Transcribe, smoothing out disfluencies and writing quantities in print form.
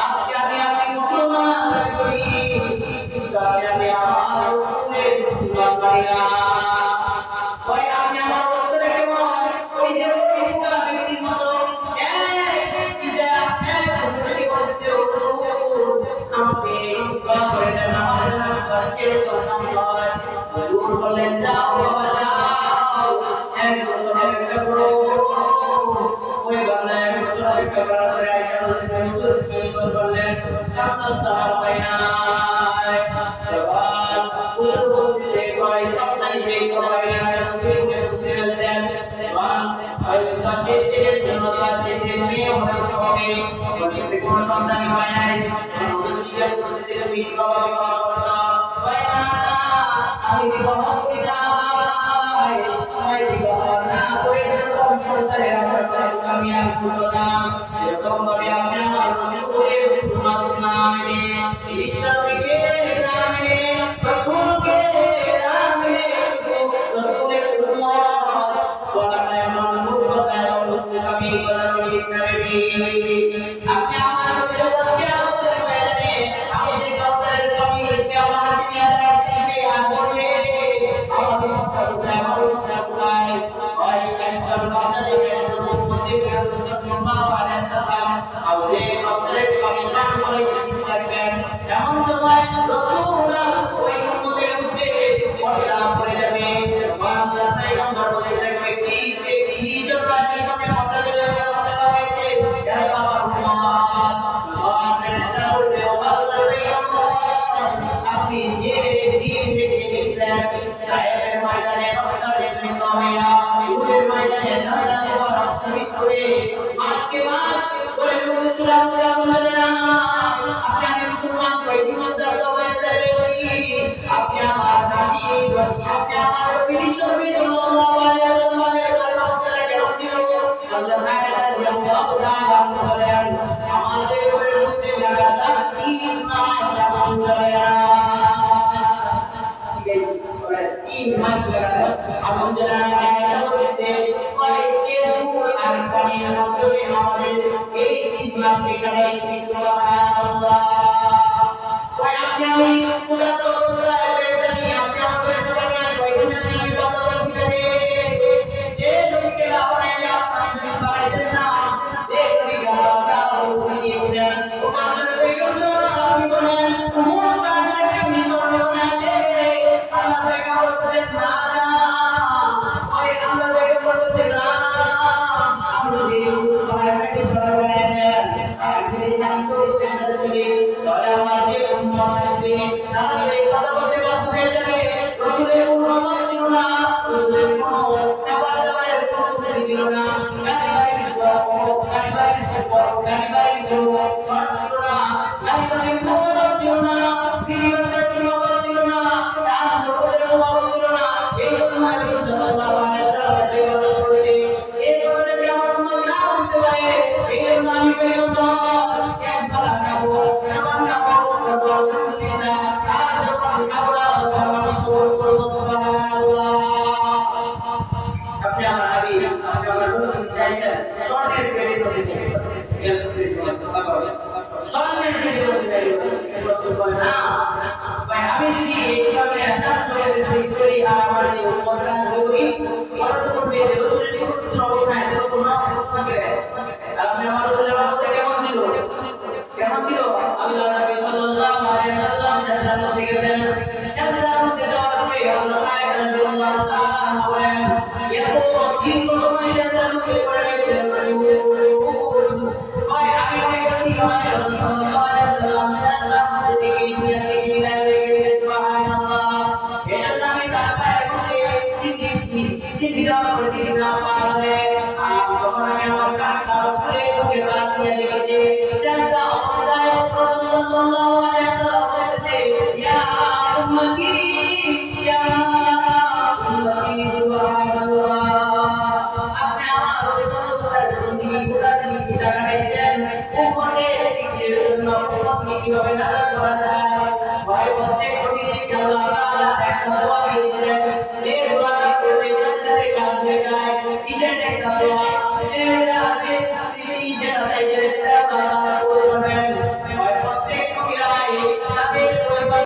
আজকে আমি মুসলমান করি, আমি আমার পারি না। ওই আপনি আমার অবস্থাটা কেমন? ওই যে ওই বোকা ব্যক্তির মতো আমাকে দোয়া করে দেন, আমার নাম ছেড়ে চললাম নয়। দূর বললেন যাও বাবা যাও, এক বছর অপেক্ষা করো। ওই বাংলা এক বছর অপেক্ষা করার পরে আয়সা বলতেছে হুজুর কি বললেন? সন্তান তো আর হয় নাই। তখন হুজুর বলতেছে কয় সন্তানই যে হয় না, হুজুর বুঝে গেছেন। হয়তো দশের ছেলের জন্য তো আছে যে মেয়ে হয়তো হবে, বলতেছে কোনো সন্তানই হয় নাই। হুজুর জিজ্ঞাসা করতেছে তুমি কি বাবা বিবাহ করছো? কয় না আমি বিবাহ করি নাই। কয় বিবাহ না করে যেরকম সন্তানের আশা করে আমি আর করবো না, এরকম ভাবে আপনি আমার রাসূলের সুন্নাত না মেনে, ঈশ্বরকে না মেনে, রাসূলকে না মেনে রাসূলের উম্মত বলা এমন মূর্খতা এবং আমি বলি নবী আপনি আমার নবী যখন কিয়ামতের ময়দানে আমি যে কাউসারের পানি কিয়ামত নিয়ে দাঁড়াতে আর বলবে আমার উম্মত কোথায় ওই একজন বান্দা দেখে একজন উম্মতকে রাসূল সাল্লাল্লাহু আলাইহি ওয়াসাল্লাম আউলে কাউসারের পানি পান করে থাকবেন। এমন সময় রাসূলুল্লাহ ওই উম্মতের মধ্যে পর্দা পড়ে যাবে। আল্লাহ পয়গম্বর বলে থাকবে কি সে কি জন্য এই সময় পর্দা চলে হয়েছে এর বাবা উম্মত আর ফেরেশতা বলবে ও আল্লাহর পয়গম্বর আপনি যে দিন দেখেছিলেন গায়েবের ময়দানে রক্তের বিন্দু হইয়া উহুদের ময়দানে দাঁড়া দেওয়ার শহীদ করে মাসকে মাস করে শুনে চুলা মুখে না আপনি আমি মুসলমান পয়গম্বর সবাইকে পেয়েছি। আপনি আমার নবী, আপনি আমার বিশ্ব নবী সাল্লাল্লাহু আলাইহি ওয়াসাল্লামের সালাতের কেমন ছিল? হযরত আয়েশা রাদিয়াল্লাহু তাআলা বলেন আমাদের ঘরের মধ্যে লাগাতার 3 মাস আমল করে না। ঠিক আছে 3 মাস লাগাতার আমল করে না। আয়েশা বলেছে খেজুর আর পানির মধ্যে আমাদের এই 3 মাস কাটাইছি। সুবহানাল্লাহ। ওই আপনি আমি পুরা তো অবস্থায় পেরেশানি আপনি আমাদের প্রোগ্রামে ওইখানে আমি কথা বলছি যে নবীকে আপনারা আসমান থেকে বাড়াইতেন না, যে নবীকে আল্লাহ অনুমতি দিয়েছিলেন আপনাদের পয়গম্বর আপনি বলেন কোন কারণে একটা মিশন বানাইলে আল্লাহ পয়গম্বর বলেন না যা ওই আল্লাহ পয়গম্বর বলেন না আপনি যদি বাড়াইতে সরকার বানাইছেন আপনি যদি শান্তির সাথে চলে তাহলে আমার যে উম্মত আসবে তারা এই কথা বলতে বাধ্য হয়ে যাবে রাসূলের কোনো মত ছিল না, রাসূলের কোনো নেবাদারের কোনো ত্রুটি ছিল না, গালিবাড়ির শর্ত ছিল না, গালিবাড়ির কোনো অভাব ছিল না, বিবি বাচ্চার কোনো অভাব ছিল না, শান শৌকতের কোনো অভাব ছিল না। এই জন্য রাসূল সাল্লাল্লাহু আলাইহি ওয়াসাল্লাম ইবাদত করতে এই কথাটা আমার উম্মত না বলতে পারে। এই জন্য আমি পয়গম্বর একবার কাবো যখন কাবো তখন আলহামদুলিল্লাহ আর যখন কাবো না তখন আমি শুকর করব। সুবহানাল্লাহ। আপনি আমার নবী আপনি আমার নবী চাইলেন স্বর্ণের পেটের মধ্যে স্বর্ণের পেটের মধ্যে রাসূল বলেন না ভাই আমি যদি এই স্বর্ণের আকাশ চলে চলি আর আমার যে উম্মতরা করি কত করবে রাসূলের কিছু অবস্থায় রাসূল না করে আপনি আমার রাসূলের অবস্থা কেমন ছিল কেমন ছিল? আল্লাহ নবী সাল্লাল্লাহু আলাইহি ওয়াসাল্লাম সাজদার মধ্যে গেছেন, সাজদার মধ্যে যাওয়ার পরে আল্লাহ আয়েশা রাদিয়াল্লাহু তাআলা বলেন এত দীর্ঘ সময় সাজদার মধ্যে পড়ে গেছেন ভাই আমি মনে করছি রাসূল সাল্লাল্লাহু আলাইহি ওয়াসাল্লাম সাজদার মধ্যে থেকে দুনিয়া থেকে বিদায় হয়ে গেছে। সুবহানাল্লাহ। এজন্য আমি তার পায়ের মধ্যে সিদ্ধি দেওয়ার প্রতিদিন না পারবে আর তখন আমি আমার কাঁধটা খুলে বুকের কাঁধ দিয়ে রেখেছি সাজদা অবস্থায় রাসূল সাল্লাল্লাহু আলাইহি ওয়াসাল্লাম বলেছে ইয়া উম্মতি ইয়া উম্মতি। সুবহানাল্লাহ। আপনি আমার রাসূলের জিন্দেগি পুরা জিন্দেগি লাগাইছেন উপরে এর জন্য উম্মতকে কিভাবে নাজাত করা যায় ভাই প্রত্যেক প্রতিদিন আল্লাহ তাআলা একটা দোয়া দিয়েছিলেন যে দোয়াটি করলে সাথে কাজ হয়ে যায় বিশেষ একটা দোয়া যেটা চাইবে সেটা